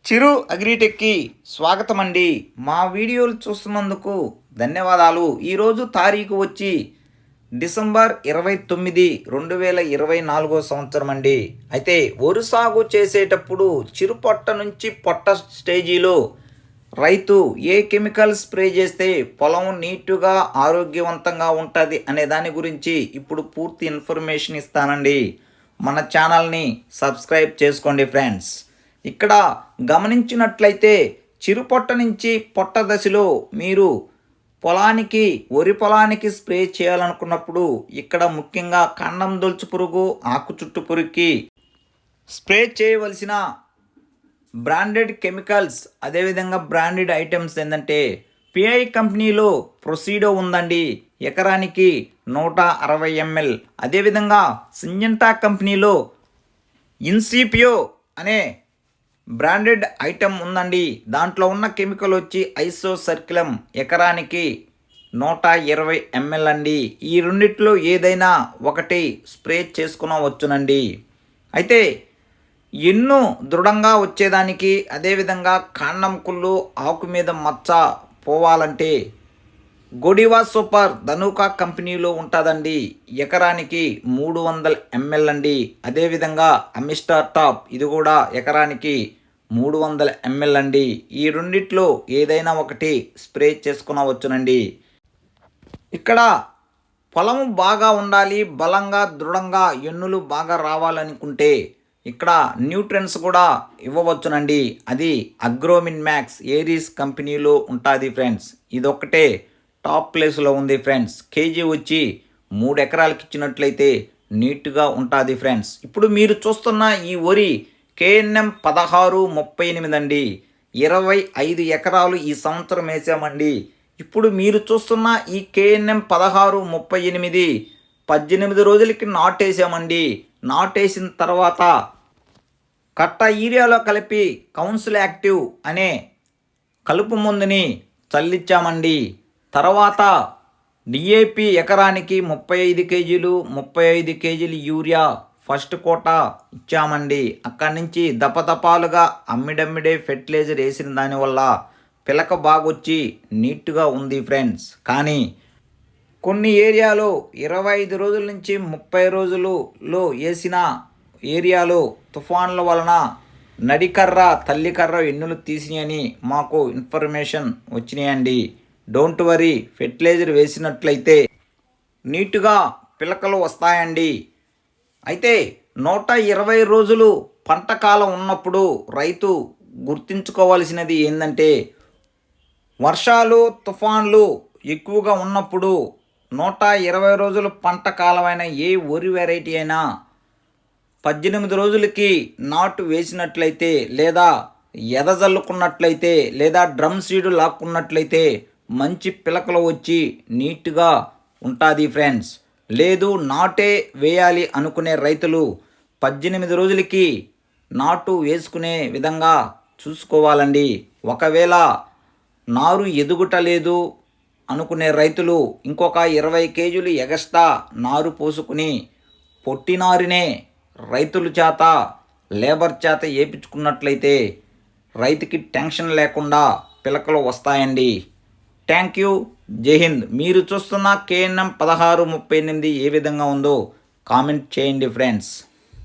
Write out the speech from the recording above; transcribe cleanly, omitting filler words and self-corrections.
చిరు అగ్రిటెక్కి స్వాగతం అండి. మా వీడియోలు చూస్తున్నందుకు ధన్యవాదాలు. ఈరోజు తారీఖు వచ్చి డిసెంబర్ 29, 2024 సంవత్సరం అండి. అయితే వరి సాగు చేసేటప్పుడు చిరు పొట్ట నుంచి పొట్ట స్టేజీలో రైతు ఏ కెమికల్ స్ప్రే చేస్తే పొలం నీటుగా ఆరోగ్యవంతంగా ఉంటుంది అనే దాని గురించి ఇప్పుడు పూర్తి ఇన్ఫర్మేషన్ ఇస్తానండి. మన ఛానల్ని సబ్స్క్రైబ్ చేసుకోండి ఫ్రెండ్స్. ఇక్కడ గమనించినట్లయితే చిరుపొట్ట నుంచి పొట్ట దశలో మీరు వరి పొలానికి స్ప్రే చేయాలనుకున్నప్పుడు ఇక్కడ ముఖ్యంగా కాండం దొలుచు పురుగు, ఆకు చుట్టు పురుగుకి స్ప్రే చేయవలసిన బ్రాండెడ్ కెమికల్స్, అదేవిధంగా బ్రాండెడ్ ఐటమ్స్ ఏంటంటే పిఐ కంపెనీలో ప్రొసీడో ఉందండి, ఎకరానికి 160 ml. అదేవిధంగా సింజంటా కంపెనీలో ఇన్సిపియో అనే బ్రాండెడ్ ఐటమ్ ఉందండి. దాంట్లో ఉన్న కెమికల్ వచ్చి ఐసో సర్క్యులం, ఎకరానికి 120 ml అండి. ఈ రెండిట్లో ఏదైనా ఒకటి స్ప్రే చేసుకునవచ్చునండి. అయితే ఎన్ను దృఢంగా వచ్చేదానికి, అదేవిధంగా కాండం కుళ్ళు, ఆకు మీద మచ్చ పోవాలంటే గొడివా సూపర్ ధనుకా కంపెనీలో ఉంటుందండి, ఎకరానికి 300 ml అండి. అదేవిధంగా అమిస్టార్ టాప్, ఇది కూడా ఎకరానికి 300 ml అండి. ఈ రెండిట్లో ఏదైనా ఒకటి స్ప్రే చేసుకునవచ్చునండి. ఇక్కడ పొలము బాగా ఉండాలి, బలంగా దృఢంగా ఎన్నులు బాగా రావాలనుకుంటే ఇక్కడ న్యూట్రియన్స్ కూడా ఇవ్వవచ్చునండి. అది అగ్రోమిన్ మ్యాక్స్ ఏరీస్ కంపెనీలో ఉంటుంది ఫ్రెండ్స్. ఇదొక్కటే టాప్ ప్లేస్లో ఉంది ఫ్రెండ్స్. కేజీ వచ్చి 3 ఎకరాలకు ఇచ్చినట్లయితే నీట్గా ఉంటుంది ఫ్రెండ్స్. ఇప్పుడు మీరు చూస్తున్న ఈ వరి KNM 1638 అండి. 25 ఎకరాలు ఈ సంవత్సరం వేసామండి. ఇప్పుడు మీరు చూస్తున్న ఈ KNM 1638 18 రోజులకి నాటేసామండి. నాటేసిన తర్వాత కట్ట ఏరియాలో కలిపి కౌన్సిల్ యాక్టివ్ అనే కలుపు మందుని చల్లించామండి. తర్వాత డిఏపి ఎకరానికి 35 కేజీలు 35 కేజీలు యూరియా ఫస్ట్ కోట ఇచ్చామండి. అక్కడి నుంచి దపదపాలుగా అమ్మిడమ్మిడే ఫెర్టిలైజర్ వేసిన దానివల్ల పిలక బాగొచ్చి నీట్గా ఉంది ఫ్రెండ్స్. కానీ కొన్ని ఏరియాలో 25 రోజుల నుంచి 30 రోజులలో వేసిన ఏరియాలో తుఫాన్ల వలన నడికర్ర తల్లికర్ర ఎన్నులు తీసినాయని మాకు ఇన్ఫర్మేషన్ వచ్చినాయండి. డోంట్ వరీ, ఫెర్టిలైజర్ వేసినట్లయితే నీట్గా పిలకలు వస్తాయండి. అయితే 120 రోజులు పంట కాలం ఉన్నప్పుడు రైతు గుర్తుంచుకోవాల్సినది ఏంటంటే వర్షాలు తుఫాన్లు ఎక్కువగా ఉన్నప్పుడు 120 రోజులు పంట కాలమైన ఏ వరి వెరైటీ అయినా 18 రోజులకి నాటు వేసినట్లయితే, లేదా ఎదజల్లుకున్నట్లయితే, లేదా డ్రమ్ సీడు లాక్కున్నట్లయితే మంచి పిలకలు వచ్చి నీట్గా ఉంటుంది ఫ్రెండ్స్. లేదు నాటే వేయాలి అనుకునే రైతులు 18 రోజులకి నాటు వేసుకునే విధంగా చూసుకోవాలండి. ఒకవేళ నారు ఎదుగుటలేదు అనుకునే రైతులు ఇంకొక 20 కేజీలు ఎగస్ట్రా నారు పోసుకుని పొట్టినారునే రైతుల చేత లేబర్ చేత వేయించుకున్నట్లయితే రైతుకి టెన్షన్ లేకుండా పిలకలు వస్తాయండి. Thank you. జై హింద్. మీరు చూస్తున్న KNM 1638 ఏ విధంగా ఉందో కామెంట్ చేయండి ఫ్రెండ్స్.